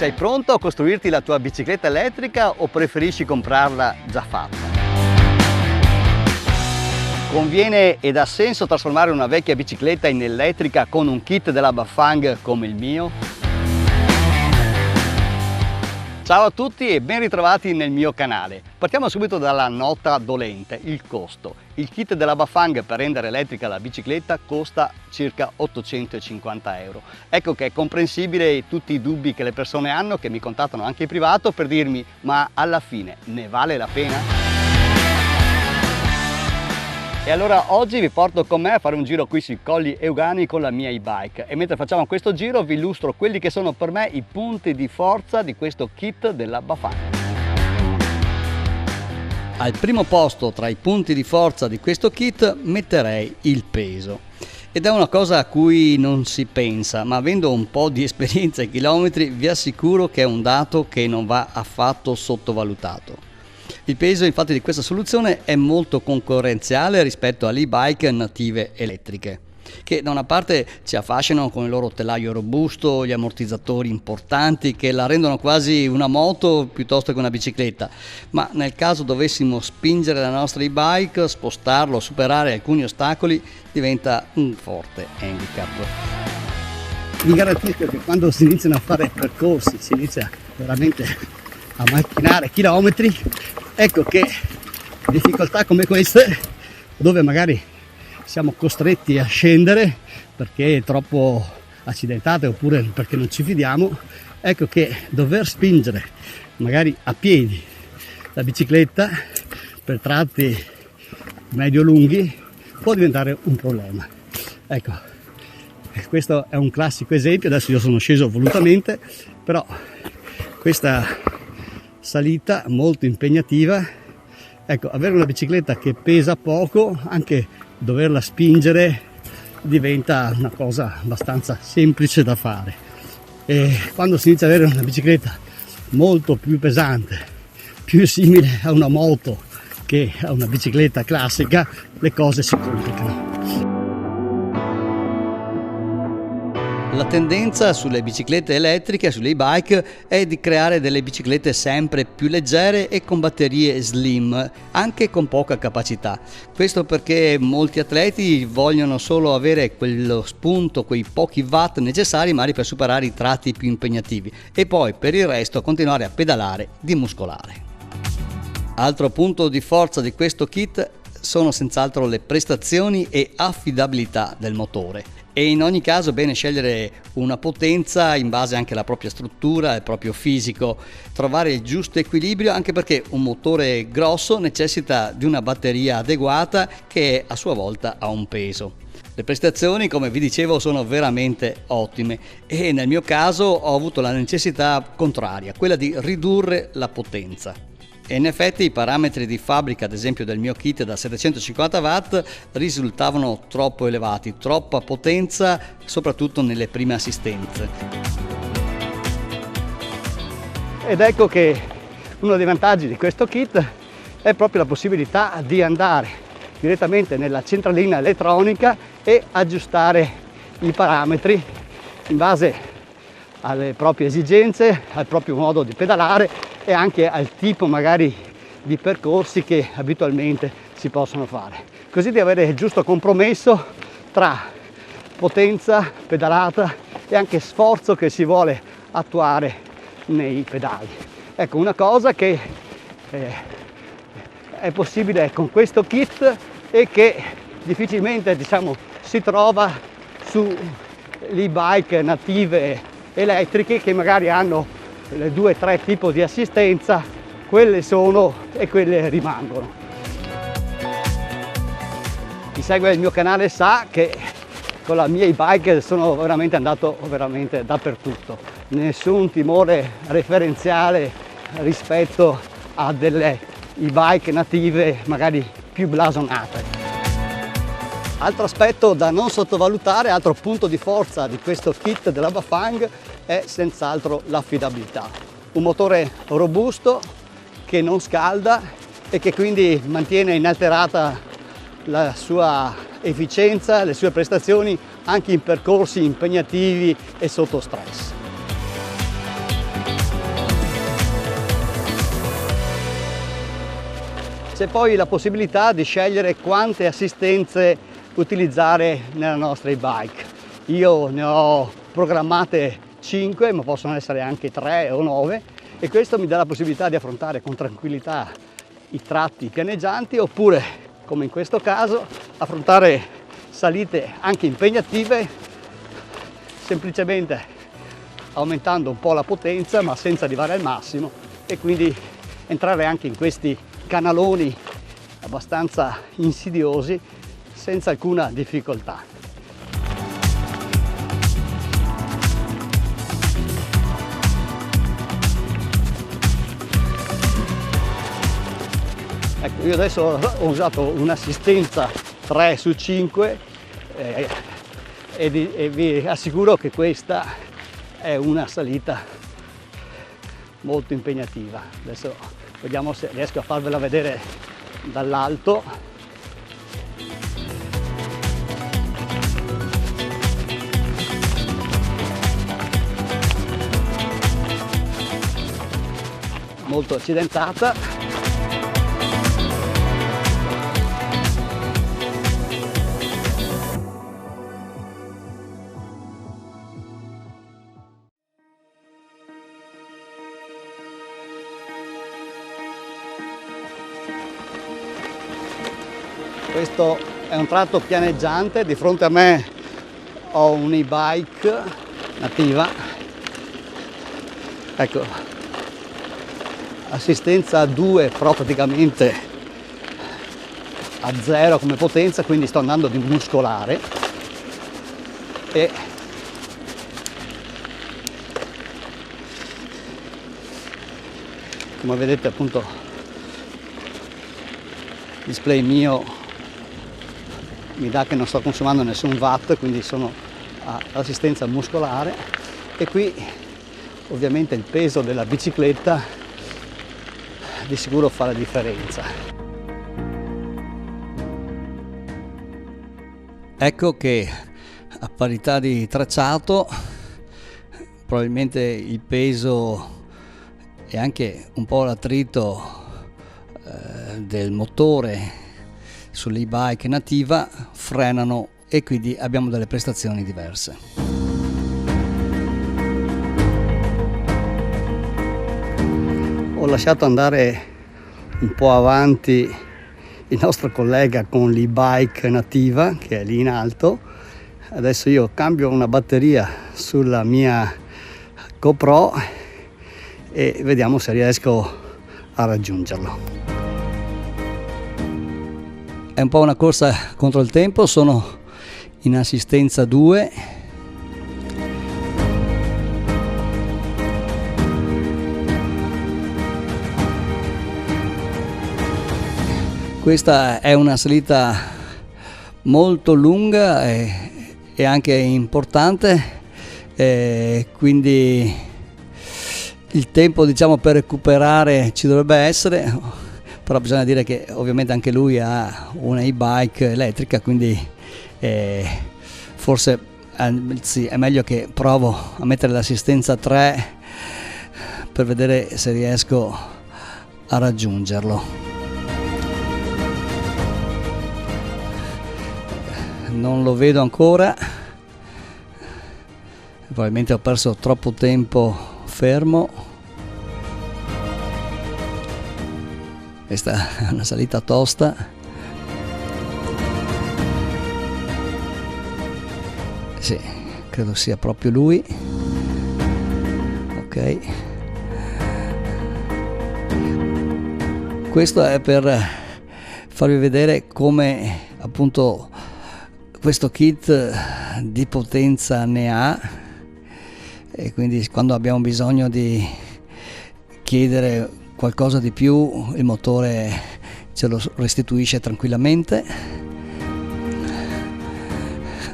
Sei pronto a costruirti la tua bicicletta elettrica o preferisci comprarla già fatta? Conviene ed ha senso trasformare una vecchia bicicletta in elettrica con un kit della Bafang come il mio? Ciao a tutti e ben ritrovati nel mio canale. Partiamo subito dalla nota dolente, il costo. Il kit della Bafang per rendere elettrica la bicicletta costa circa 850 euro. Ecco che è comprensibile tutti i dubbi che le persone hanno, che mi contattano anche in privato per dirmi: ma alla fine ne vale la pena? E allora oggi vi porto con me a fare un giro qui sui Colli Euganei con la mia e-bike, e mentre facciamo questo giro vi illustro quelli che sono per me i punti di forza di questo kit della Bafang. Al primo posto tra i punti di forza di questo kit metterei il peso. Ed è una cosa a cui non si pensa, ma avendo un po' di esperienza e chilometri vi assicuro che è un dato che non va affatto sottovalutato. Il peso infatti di questa soluzione è molto concorrenziale rispetto alle e-bike native elettriche, che da una parte ci affascinano con il loro telaio robusto, gli ammortizzatori importanti che la rendono quasi una moto piuttosto che una bicicletta, ma nel caso dovessimo spingere la nostra e-bike, spostarlo, superare alcuni ostacoli, diventa un forte handicap. Vi garantisco che quando si iniziano a fare percorsi, si inizia veramente a macchinare chilometri, ecco che difficoltà come queste, dove magari siamo costretti a scendere perché è troppo accidentate oppure perché non ci fidiamo, ecco che dover spingere magari a piedi la bicicletta per tratti medio-lunghi può diventare un problema. Ecco, questo è un classico esempio. Adesso io sono sceso volutamente, però questa salita molto impegnativa, ecco, avere una bicicletta che pesa poco, anche doverla spingere diventa una cosa abbastanza semplice da fare. E quando si inizia ad avere una bicicletta molto più pesante, più simile a una moto che a una bicicletta classica, le cose si complicano. La tendenza sulle biciclette elettriche, sulle e-bike, è di creare delle biciclette sempre più leggere e con batterie slim, anche con poca capacità. Questo perché molti atleti vogliono solo avere quello spunto, quei pochi watt necessari magari per superare i tratti più impegnativi e poi per il resto continuare a pedalare di muscolare. Altro punto di forza di questo kit sono senz'altro le prestazioni e affidabilità del motore. E in ogni caso è bene scegliere una potenza in base anche alla propria struttura, al proprio fisico, trovare il giusto equilibrio, anche perché un motore grosso necessita di una batteria adeguata che a sua volta ha un peso. Le prestazioni, come vi dicevo, sono veramente ottime e nel mio caso ho avuto la necessità contraria, quella di ridurre la potenza. E in effetti i parametri di fabbrica, ad esempio del mio kit da 750 watt, risultavano troppo elevati, troppa potenza, soprattutto nelle prime assistenze. Ed ecco che uno dei vantaggi di questo kit è proprio la possibilità di andare direttamente nella centralina elettronica e aggiustare i parametri in base alle proprie esigenze, al proprio modo di pedalare e anche al tipo magari di percorsi che abitualmente si possono fare, così di avere il giusto compromesso tra potenza, pedalata e anche sforzo che si vuole attuare nei pedali. Ecco, una cosa che è possibile con questo kit e che difficilmente si trova su e-bike native elettriche che magari hanno le 2-3 tipi di assistenza, quelle sono e quelle rimangono. Chi segue il mio canale sa che con la mia e-bike sono veramente andato dappertutto, nessun timore referenziale rispetto a delle e-bike native magari più blasonate. Altro aspetto da non sottovalutare, altro punto di forza di questo kit della Bafang è senz'altro l'affidabilità. Un motore robusto che non scalda e che quindi mantiene inalterata la sua efficienza, le sue prestazioni anche in percorsi impegnativi e sotto stress. C'è poi la possibilità di scegliere quante assistenze utilizzare nella nostra e-bike. Io ne ho programmate 5, ma possono essere anche 3 o 9, e questo mi dà la possibilità di affrontare con tranquillità i tratti pianeggianti, oppure, come in questo caso, affrontare salite anche impegnative semplicemente aumentando un po' la potenza ma senza arrivare al massimo, e quindi entrare anche in questi canaloni abbastanza insidiosi senza alcuna difficoltà. Ecco, io adesso ho usato un'assistenza 3 su 5 e vi assicuro che questa è una salita molto impegnativa. Adesso vediamo se riesco a farvela vedere dall'alto. Molto accidentata. Questo è un tratto pianeggiante, di fronte a me ho un e-bike nativa, ecco, assistenza 2 però praticamente a 0 come potenza, quindi sto andando di muscolare, e come vedete appunto il display mio mi dà che non sto consumando nessun watt, quindi sono all'assistenza muscolare, e qui ovviamente il peso della bicicletta di sicuro fa la differenza. Ecco che a parità di tracciato probabilmente il peso e anche un po' l'attrito del motore sull'e-bike nativa frenano, e quindi abbiamo delle prestazioni diverse. Ho lasciato andare un po' avanti il nostro collega con l'e-bike nativa che è lì in alto. Adesso io cambio una batteria sulla mia GoPro e vediamo se riesco a raggiungerlo. È un po' una corsa contro il tempo, sono in assistenza 2. Questa è una salita molto lunga e anche importante, quindi il tempo, diciamo, per recuperare ci dovrebbe essere. Però bisogna dire che ovviamente anche lui ha una e-bike elettrica, quindi forse sì, è meglio che provo a mettere l'assistenza 3 per vedere se riesco a raggiungerlo. Non lo vedo ancora, probabilmente ho perso troppo tempo fermo. Questa è una salita tosta. Sì, credo sia proprio lui. Ok. Questo è per farvi vedere come appunto questo kit di potenza ne ha, e quindi quando abbiamo bisogno di chiedere qualcosa di più il motore ce lo restituisce tranquillamente.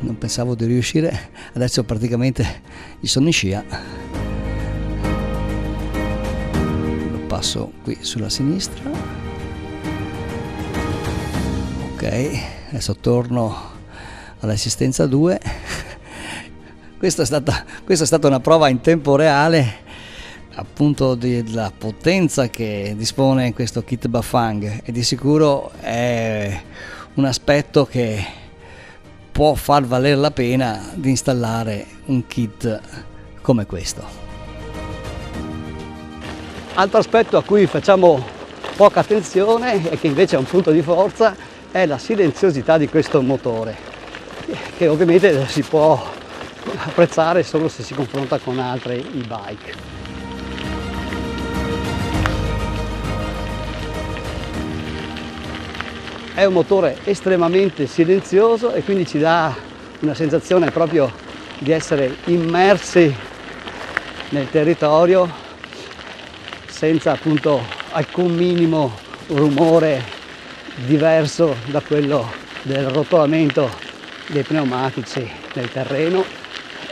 Non pensavo di riuscire, adesso praticamente gli sono in scia. Lo passo qui sulla sinistra. Ok, adesso torno all'assistenza 2. Questa è stata una prova in tempo reale appunto della potenza che dispone questo kit Bafang, e di sicuro è un aspetto che può far valere la pena di installare un kit come questo. Altro aspetto a cui facciamo poca attenzione e che invece è un punto di forza è la silenziosità di questo motore, che ovviamente si può apprezzare solo se si confronta con altre e-bike. È un motore estremamente silenzioso e quindi ci dà una sensazione proprio di essere immersi nel territorio senza appunto alcun minimo rumore diverso da quello del rotolamento dei pneumatici nel terreno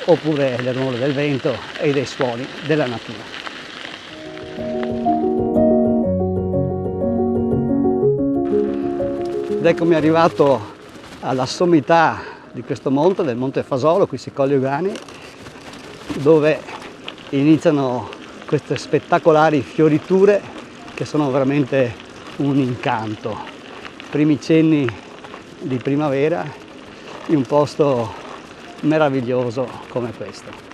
oppure del rumore del vento e dei suoni della natura. Ed eccomi arrivato alla sommità di questo monte, del Monte Fasolo, qui sui Colli Euganei, dove iniziano queste spettacolari fioriture che sono veramente un incanto. Primi cenni di primavera in un posto meraviglioso come questo.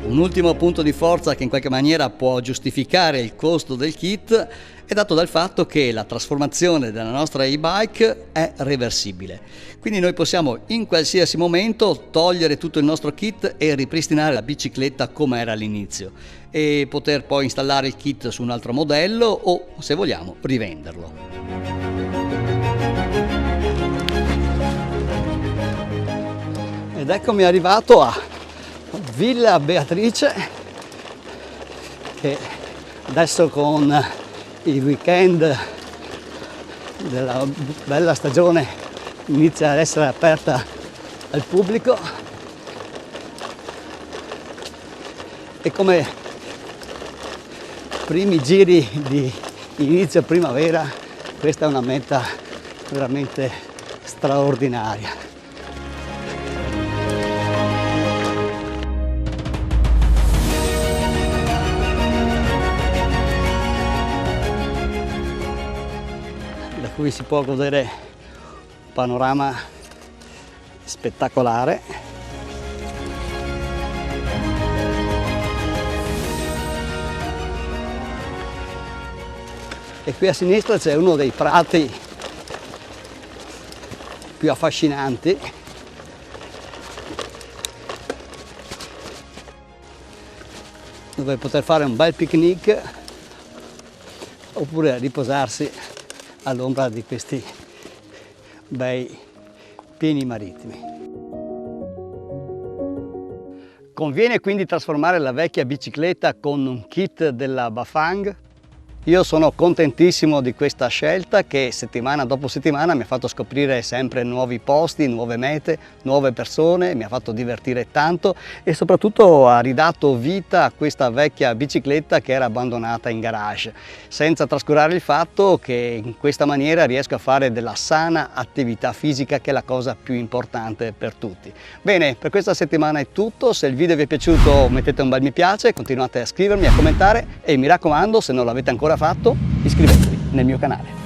Un ultimo punto di forza che in qualche maniera può giustificare il costo del kit è dato dal fatto che la trasformazione della nostra e-bike è reversibile. Quindi noi possiamo in qualsiasi momento togliere tutto il nostro kit e ripristinare la bicicletta come era all'inizio e poter poi installare il kit su un altro modello o, se vogliamo, rivenderlo. Ed eccomi arrivato a Villa Beatrice, che adesso con il weekend della bella stagione inizia ad essere aperta al pubblico, e come primi giri di inizio primavera questa è una meta veramente straordinaria. Da cui si può godere un panorama spettacolare. E qui a sinistra c'è uno dei prati più affascinanti, dove poter fare un bel picnic oppure riposarsi all'ombra di questi bei pieni marittimi. Conviene quindi trasformare la vecchia bicicletta con un kit della Bafang? Io sono contentissimo di questa scelta che settimana dopo settimana mi ha fatto scoprire sempre nuovi posti, nuove mete, nuove persone, mi ha fatto divertire tanto e soprattutto ha ridato vita a questa vecchia bicicletta che era abbandonata in garage, senza trascurare il fatto che in questa maniera riesco a fare della sana attività fisica, che è la cosa più importante per tutti. Bene, per questa settimana è tutto. Se il video vi è piaciuto mettete un bel mi piace, continuate a scrivermi, a commentare e mi raccomando, se non l'avete ancora fatto, iscrivetevi nel mio canale.